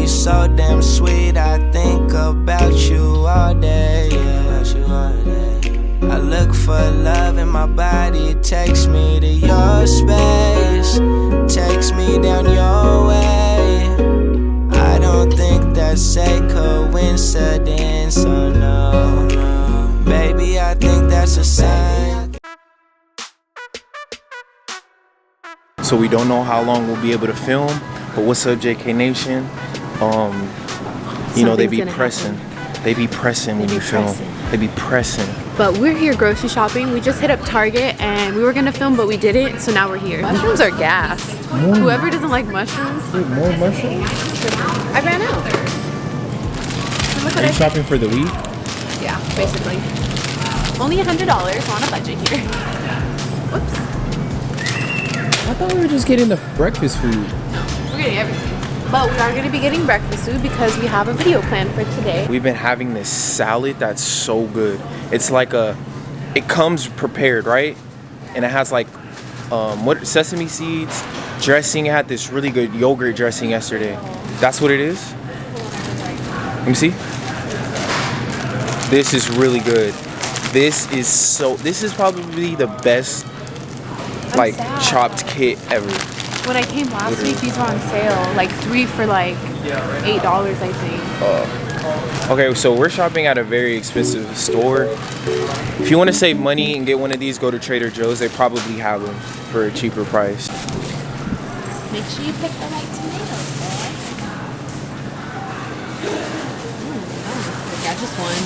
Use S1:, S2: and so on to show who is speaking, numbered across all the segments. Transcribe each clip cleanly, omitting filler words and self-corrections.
S1: body so damn sweet, I think about you all day, I look for love in my body, it takes me to your space, takes me down your way. I don't think that's a coincidence, oh no, baby, I think that's a sign.
S2: So we don't know how long we'll be able to film, but what's up, JK Nation? You know, they be pressing. They be pressing when you film. They be pressing.
S3: But we're here grocery shopping. We just hit up Target and we were gonna film, but we didn't, so now we're here. Mushrooms are gas. Whoever doesn't like mushrooms.
S2: Wait, more mushrooms?
S3: I ran out.
S2: Are you shopping for the week?
S3: Yeah, basically. Only $100. We're on a budget here. Whoops.
S2: I thought we were just getting the breakfast food.
S3: We're getting everything. But we are going to be getting breakfast food because we have a video planned for today.
S2: We've been having this salad that's so good. It's like it comes prepared, right? And it has like, sesame seeds, dressing. It had this really good yogurt dressing yesterday. That's what it is? Let me see. This is really good. This is probably the best like chopped kit ever.
S3: When I came last week, these were on sale, like 3 for like $8, I think.
S2: Okay, so we're shopping at a very expensive store. If you want to save money and get one of these, go to Trader Joe's. They probably have them for a cheaper price.
S3: Make sure you pick the right tomatoes, boy. Yeah, just one.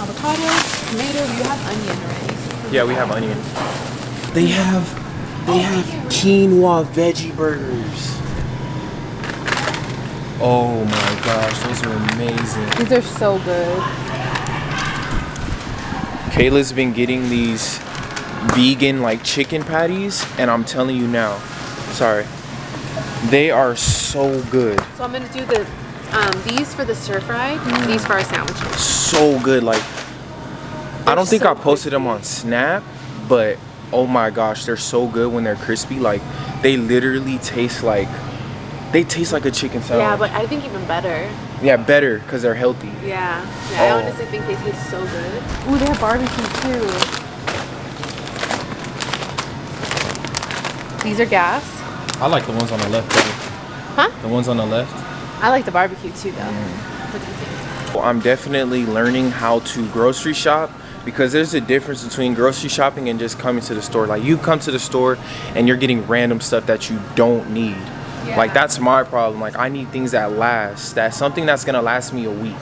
S3: Avocado, tomato, you have onion already.
S2: Yeah, we have onion. They have quinoa veggie burgers. Oh my gosh, those are amazing.
S3: These are so good.
S2: Kayla's been getting these vegan like chicken patties, and I'm telling you now, sorry, they are so good.
S3: So I'm gonna do the these for the stir fry, these for our sandwiches.
S2: So good, like I don't think I posted them on Snap, but oh my gosh, they're so good when they're crispy. Like they literally taste like a chicken sandwich.
S3: Yeah, but I think even better.
S2: Yeah, better because they're healthy.
S3: Yeah, I honestly think they taste so good. Ooh, they have barbecue too. These are gas.
S2: I like the ones on the left better.
S3: Huh?
S2: The ones on the left.
S3: I like the barbecue too, though. What do you think?
S2: Well, I'm definitely learning how to grocery shop, because there's a difference between grocery shopping and just coming to the store. Like you come to the store and you're getting random stuff that you don't need. Yeah. Like that's my problem. Like I need things that last. That's something that's gonna last me a week.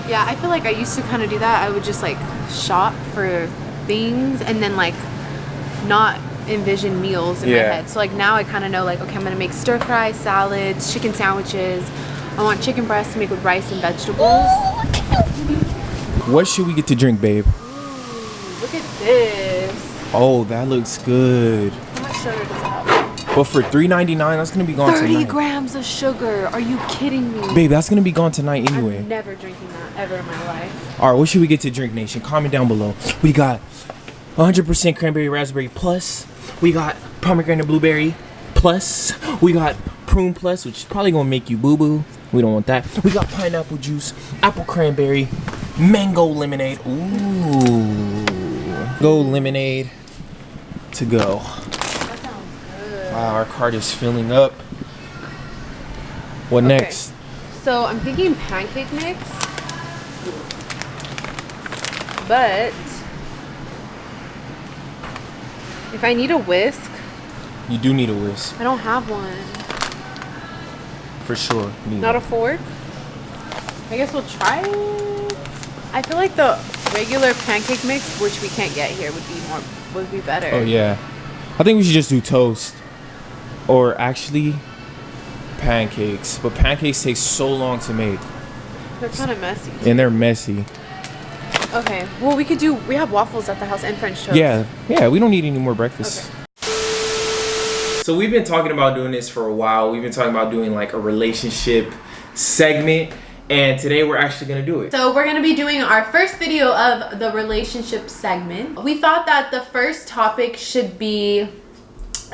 S3: Yeah, I feel like I used to kind of do that. I would just like shop for things and then like not envision meals in my head. So like now I kind of know like, okay, I'm gonna make stir fry, salads, chicken sandwiches. I want chicken breast to make with rice and vegetables.
S2: What should we get to drink, babe?
S3: Ooh, look at this.
S2: Oh, that looks good.
S3: How much sugar does it have?
S2: But for $3.99, that's gonna be gone
S3: 30
S2: tonight.
S3: grams of sugar. Are you kidding me?
S2: Babe, that's gonna be gone tonight anyway.
S3: I'm never drinking that ever in my life.
S2: All right, what should we get to drink, Nation? Comment down below. We got 100% cranberry raspberry plus. We got pomegranate blueberry plus. We got prune plus, which is probably gonna make you boo-boo. We don't want that. We got pineapple juice, apple cranberry, mango lemonade. Ooh. Go lemonade to go.
S3: That sounds good.
S2: Wow, our cart is filling up. What next?
S3: So I'm thinking pancake mix. But if I need a whisk.
S2: You do need a whisk.
S3: I don't have one.
S2: For sure.
S3: Not a fork? I guess we'll try it. I feel like the regular pancake mix, which we can't get here, would be better.
S2: Oh yeah. I think we should just do toast. Or actually pancakes. But pancakes take so long to make.
S3: They're kind of messy.
S2: And they're messy.
S3: Okay. Well, we have waffles at the house and French toast.
S2: Yeah, we don't need any more breakfast.
S3: Okay.
S2: So we've been talking about doing this for a while. We've been talking about doing like a relationship segment, and today we're actually gonna do it.
S3: So we're gonna be doing our first video of the relationship segment. We thought that the first topic should be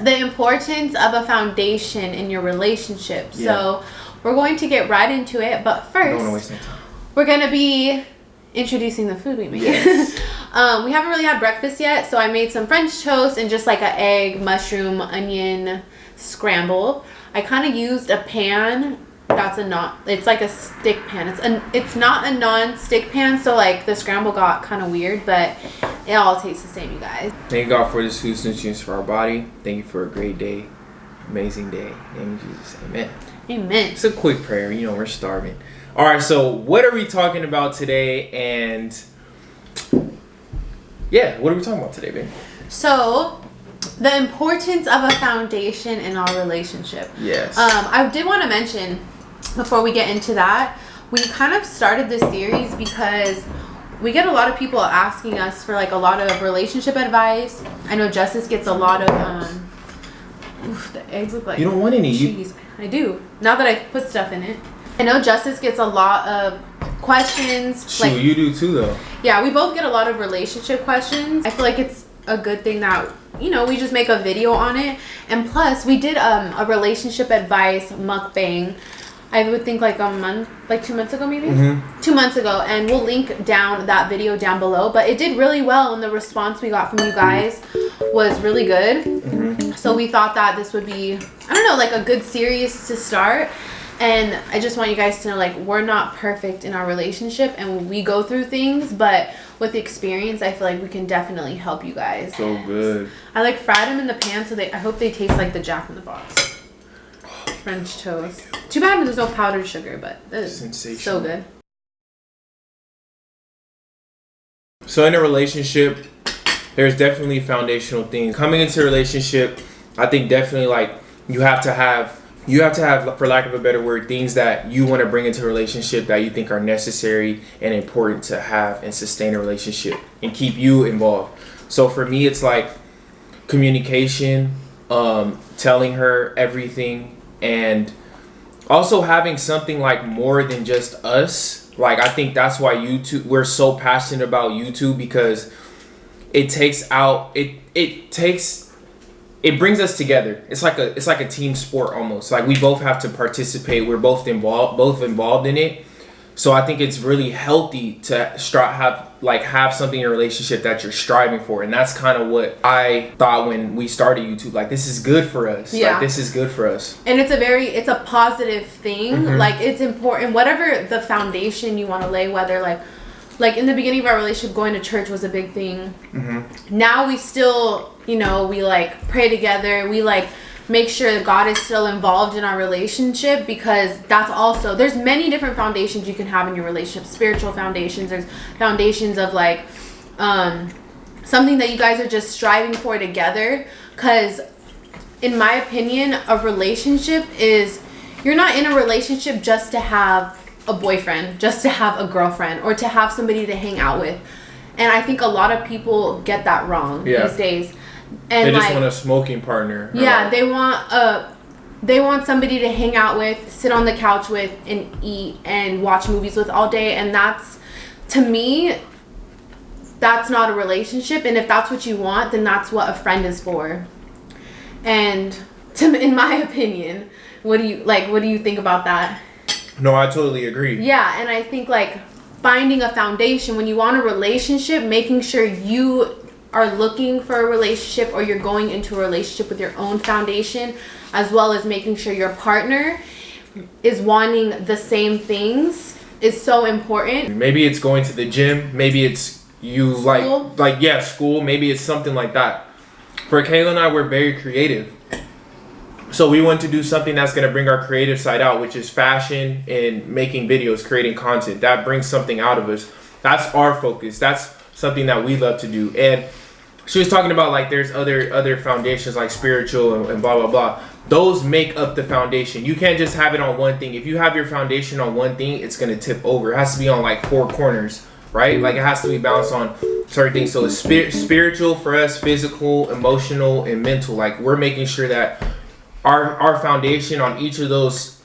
S3: the importance of a foundation in your relationship. So we're going to get right into it, but first we're going to be introducing the food we make. Yes. We haven't really had breakfast yet, so I made some French toast and just like an egg, mushroom, onion scramble. I kind of used a pan that's it's like a stick pan. It's not a non-stick pan, so like the scramble got kind of weird, but it all tastes the same, you guys.
S2: Thank God for this food nutrients for our body. Thank you for a great day, amazing day. In the name of Jesus, amen.
S3: Amen.
S2: It's a quick prayer. You know, we're starving. All right, so what are we talking about today? And yeah, what are we talking about today, babe?
S3: So, the importance of a foundation in our relationship.
S2: Yes.
S3: I did want to mention, before we get into that, we kind of started this series because we get a lot of people asking us for like a lot of relationship advice. I know Justus gets a lot of the eggs look like
S2: you don't want any
S3: cheese. I do. Now that I've put stuff in it. I know Justus gets a lot of questions.
S2: Shoot, like, you do too though.
S3: Yeah, we both get a lot of relationship questions. I feel like it's a good thing that, you know, we just make a video on it. And plus, we did a relationship advice mukbang. I would think like 2 months ago maybe? 2 months ago. And we'll link down that video down below. But it did really well, and the response we got from you guys was really good. So we thought that this would be, I don't know, like a good series to start. And I just want you guys to know, like, we're not perfect in our relationship and we go through things, but with experience, I feel like we can definitely help you guys. So
S2: good.
S3: I like fried them in the pan, so I hope they taste like the Jack in the Box. French toast. Too bad there's no powdered sugar, but it's so good.
S2: So in a relationship, there's definitely foundational things. Coming into a relationship, I think definitely like you have to have, for lack of a better word, things that you want to bring into a relationship that you think are necessary and important to have and sustain a relationship and keep you involved. So for me, it's like communication, telling her everything, and also having something like more than just us. Like, I think that's why we're so passionate about YouTube, because it brings us together. It's like a team sport almost. Like, we both have to participate. We're both involved in it. So I think it's really healthy to have something in a relationship that you're striving for. And that's kind of what I thought when we started YouTube. Like, this is good for us.
S3: Yeah.
S2: Like, this is good for us.
S3: And it's a positive thing. Like, it's important. Whatever the foundation you want to lay, whether like in the beginning of our relationship, going to church was a big thing. Now we still, you know, we like pray together. We like make sure that God is still involved in our relationship, because that's also, there's many different foundations you can have in your relationship. Spiritual foundations. There's foundations of like something that you guys are just striving for together. Because in my opinion, a relationship is, you're not in a relationship just to have a boyfriend, just to have a girlfriend, or to have somebody to hang out with. And I think a lot of people get that wrong these days. And
S2: they just want a smoking partner.
S3: Yeah, they want somebody to hang out with, sit on the couch with, and eat and watch movies with all day. And that's, to me, that's not a relationship. And if that's what you want, then that's what a friend is for. And in my opinion, what do you think about that?
S2: No, I totally agree.
S3: Yeah, and I think like finding a foundation when you want a relationship, making sure you are looking for a relationship, or you're going into a relationship with your own foundation, as well as making sure your partner is wanting the same things, is so important.
S2: Maybe it's going to the gym. Maybe it's school. School. Maybe it's something like that. For Kayla and I, we're very creative. So we want to do something that's going to bring our creative side out, which is fashion and making videos, creating content. That brings something out of us. That's our focus. That's something that we love to do. And she was talking about like there's other foundations like spiritual and blah, blah, blah. Those make up the foundation. You can't just have it on one thing. If you have your foundation on one thing, it's going to tip over. It has to be on like four corners, right? Like, it has to be balanced on certain things. So it's spiritual for us, physical, emotional, and mental. Like, we're making sure that our foundation on each of those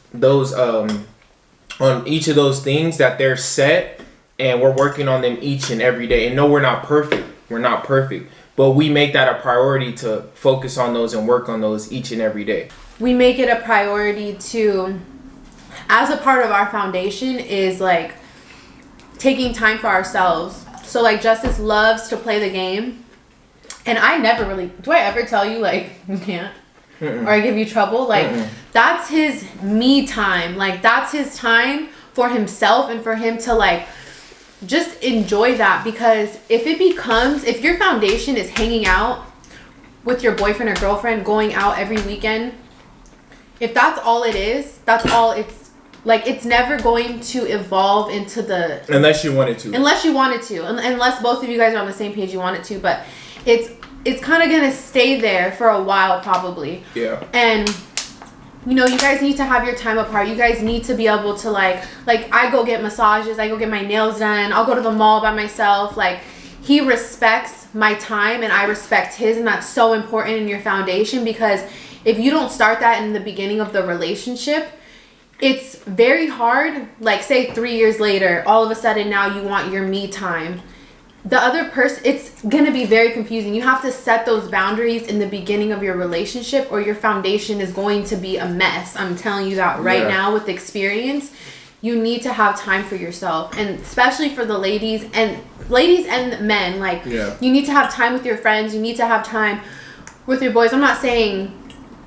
S2: things, that they're set, and we're working on them each and every day. And no, we're not perfect. We're not perfect. But we make that a priority to focus on those and work on those each and every day.
S3: We make it a priority to, as a part of our foundation, is like taking time for ourselves. So like Justus loves to play the game, and I never really, do I ever tell you like you can't? Mm-mm. Or I give you trouble? Like that's his me time. Like that's his time for himself and for him to like just enjoy that. Because if your foundation is hanging out with your boyfriend or girlfriend, going out every weekend, if that's all it is, that's all it's like, it's never going to evolve into the...
S2: Unless you wanted to.
S3: Unless both of you guys are on the same page, you want it to. But it's kind of going to stay there for a while probably.
S2: Yeah.
S3: And, you know, you guys need to have your time apart. You guys need to be able to like I go get massages. I go get my nails done. I'll go to the mall by myself. Like, he respects my time and I respect his. And that's so important in your foundation, because if you don't start that in the beginning of the relationship, it's very hard. Like, say 3 years later, all of a sudden now you want your me time. The other person, it's going to be very confusing. You have to set those boundaries in the beginning of your relationship, or your foundation is going to be a mess. I'm telling you that right now with experience. You need to have time for yourself, and especially for the ladies and men. Like, you need to have time with your friends. You need to have time with your boys. I'm not saying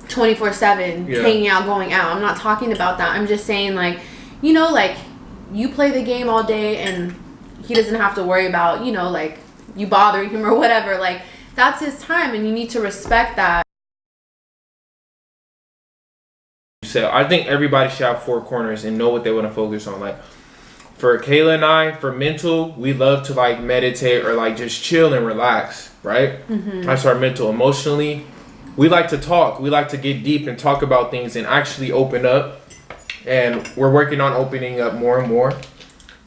S3: 24/7 hanging out, going out. I'm not talking about that. I'm just saying, like, you know, like, you play the game all day and he doesn't have to worry about, you know, like, you bothering him or whatever. Like, that's his time, and you need to respect that.
S2: So I think everybody should have 4 corners and know what they want to focus on. Like, for Kayla and I, for mental, we love to like meditate or like just chill and relax, right? That's our mental. Emotionally, we like to talk. We like to get deep and talk about things and actually open up. And we're working on opening up more and more.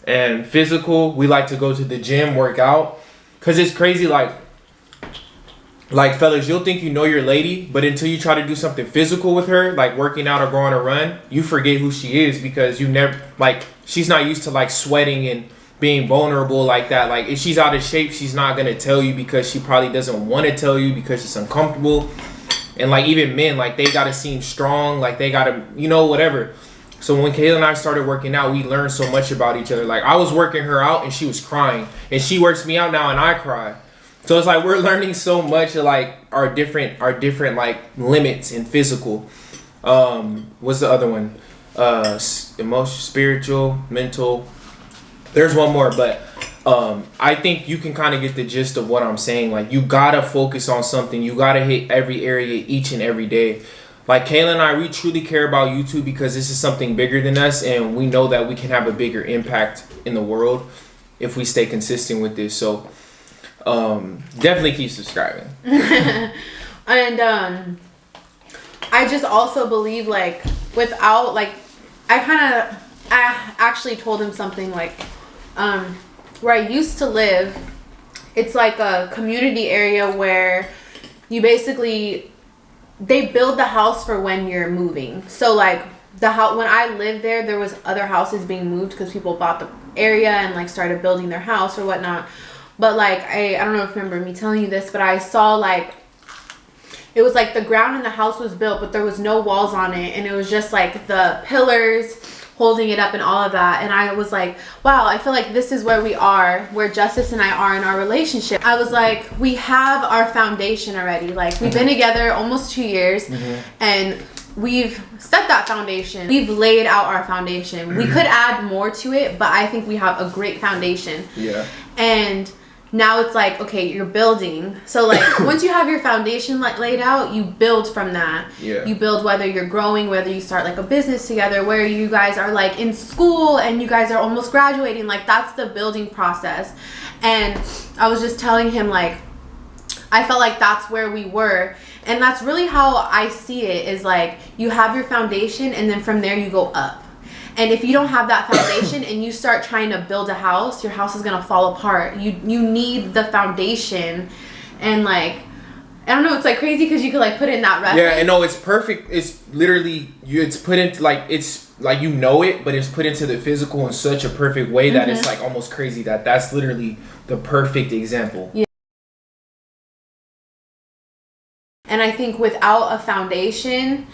S2: And physical, we like to go to the gym, work out. Because it's crazy, like fellas, you'll think you know your lady, but until you try to do something physical with her, like working out or going on a run, you forget who she is, because you never, like, she's not used to like sweating and being vulnerable like that. Like, if she's out of shape, she's not going to tell you, because she probably doesn't want to tell you because she's uncomfortable. And like, even men, like, they got to seem strong, like they got to, you know, whatever. So when Kayla and I started working out, we learned so much about each other. Like, I was working her out and she was crying, and she works me out now and I cry. So it's like, we're learning so much of like our different like limits in physical. What's the other one? Emotional, spiritual, mental. There's one more, but I think you can kind of get the gist of what I'm saying. Like, you gotta focus on something. You gotta hit every area each and every day. Like, Kayla and I, we truly care about YouTube, because this is something bigger than us, and we know that we can have a bigger impact in the world if we stay consistent with this. So definitely keep subscribing.
S3: And I just also believe, like, without, like, I actually told him something, like, where I used to live, it's like a community area where you basically, they build the house for when you're moving. So like, the house, when I lived there was other houses being moved because people bought the area and like started building their house or whatnot. But like, I don't know if you remember me telling you this, but I saw like, it was like the ground in the house was built, but there was no walls on it, and it was just like the pillars holding it up and all of that. And I was like, wow, I feel like this is where we are, where Justus and I are in our relationship. I was like, we have our foundation already. Like, we've been together almost 2 years, and we've set that foundation. We've laid out our foundation. We could add more to it, but I think we have a great foundation.
S2: Yeah.
S3: And now it's like, okay, you're building. So like, once you have your foundation like laid out, you build from that.
S2: Yeah.
S3: You build whether you're growing, whether you start like a business together, where you guys are like in school and you guys are almost graduating. Like, that's the building process. And I was just telling him, like, I felt like that's where we were. And that's really how I see it, is like, you have your foundation and then from there you go up. And if you don't have that foundation and you start trying to build a house, your house is going to fall apart. You need the foundation. And like, I don't know, it's like crazy because you could like put it in that reference.
S2: Yeah, and no, it's perfect. It's literally, it's put into like, it's like, you know it, but it's put into the physical in such a perfect way that it's like almost crazy that that's literally the perfect example.
S3: Yeah. And I think without a foundation,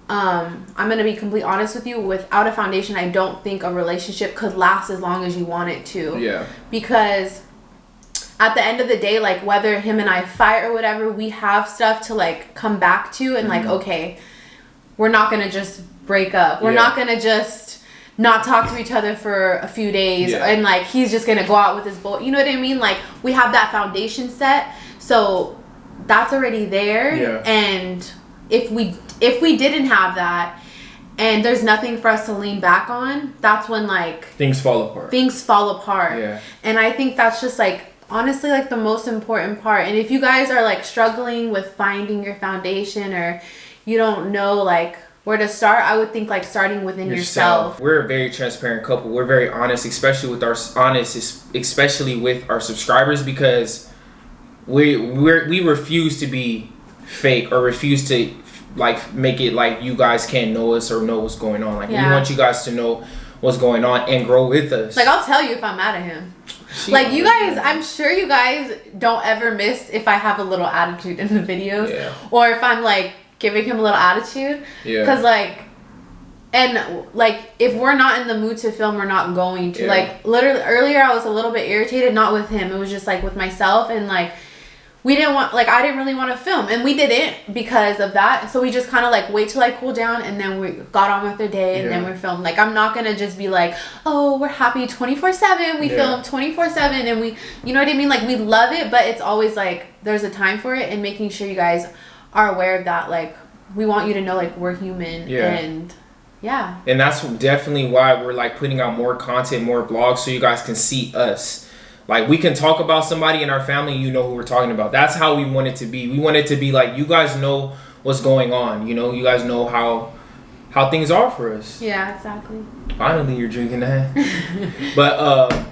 S3: I'm gonna be completely honest with you, without a foundation, I don't think a relationship could last as long as you want it to.
S2: Yeah.
S3: Because at the end of the day, like whether him and I fight or whatever, we have stuff to like come back to, and like, okay, we're not gonna just break up. We're not gonna just not talk to each other for a few days and like he's just gonna go out with his boy. You know what I mean? Like we have that foundation set, so that's already there.
S2: Yeah.
S3: And if we didn't have that and there's nothing for us to lean back on, that's when like
S2: things fall apart.
S3: Yeah. And I think that's just like honestly like the most important part. And if you guys are like struggling with finding your foundation, or you don't know like where to start, I would think like starting within yourself.
S2: We're a very transparent couple. We're very honest, especially with our subscribers, because we refuse to be fake or refuse to like make it like you guys can't know us or know what's going on. Like we want you guys to know what's going on and grow with us.
S3: Like I'll tell you if I'm mad at him. Like you guys, I'm sure you guys don't ever miss if I have a little attitude in the videos, or if I'm like giving him a little attitude. Because like, and like if we're not in the mood to film, we're not going to. Like literally earlier I was a little bit irritated, not with him, it was just like with myself, and like we didn't want, like I didn't really want to film, and we didn't because of that. So we just kind of like wait till I cool down, and then we got on with the day, and then we filmed. Like I'm not gonna just be like, oh, we're happy 24/7. We film 24/7, and we, you know what I mean? Like we love it, but it's always like there's a time for it, and making sure you guys are aware of that. Like we want you to know like we're human, and and that's definitely why we're like putting out more content, more vlogs, so you guys can see us. Like we can talk about somebody in our family, you know who we're talking about. That's how we want it to be. We want it to be like you guys know what's going on. You know, you guys know how things are for us. Yeah, exactly.
S2: Finally, you're drinking that. But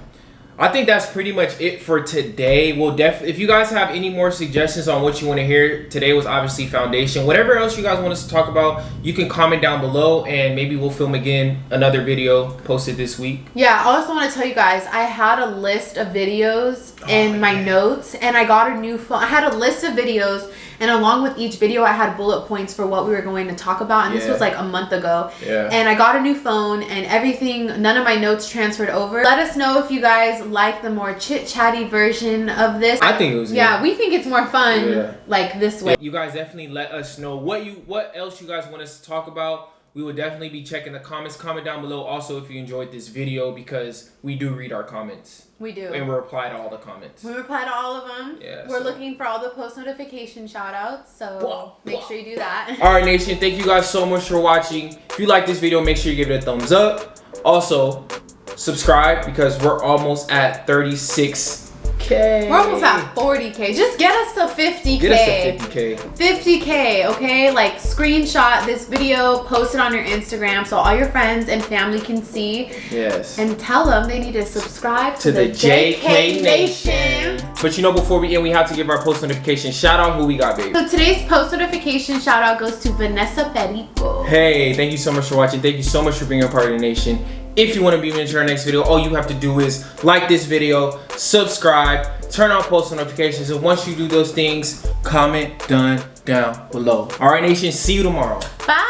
S2: I think that's pretty much it for today. We'll if you guys have any more suggestions on what you want to hear, today was obviously foundation. Whatever else you guys want us to talk about, you can comment down below, and maybe we'll film again another video posted this week. Yeah,
S3: I also want to tell you guys, I had a list of videos in my notes, and I got a new phone. I had a list of videos, and along with each video I had bullet points for what we were going to talk about, and this was like a month ago. And I got a new phone, and everything, none of my notes transferred over. Let us know if you guys like the more chit-chatty version of this.
S2: I think it was good.
S3: We think it's more fun like this way.
S2: You guys definitely let us know what else you guys want us to talk about. We will definitely be checking the comments. Comment down below also if you enjoyed this video, because we do read our comments.
S3: We do.
S2: And we reply to all the comments.
S3: We reply to all of them. We're looking for all the post notification shout outs, so make sure you do that. Alright Nation, thank you guys so much for watching. If you like this video, make sure you give it a thumbs up. Also, subscribe, because we're almost at 36K. We're almost at 40K. Just get us to 50K. Get us to 50K. 50K, okay? Like screenshot this video, post it on your Instagram so all your friends and family can see. Yes. And tell them they need to subscribe to the JK Nation. But you know, before we end, we have to give our post notification shout out. Who we got, baby? So today's post notification shout out goes to Vanessa Perico. Hey, thank you so much for watching. Thank you so much for being a part of the nation. If you want to be into our next video, all you have to do is like this video, subscribe, turn on post notifications, and once you do those things, comment down below. All right, Nation, see you tomorrow. Bye.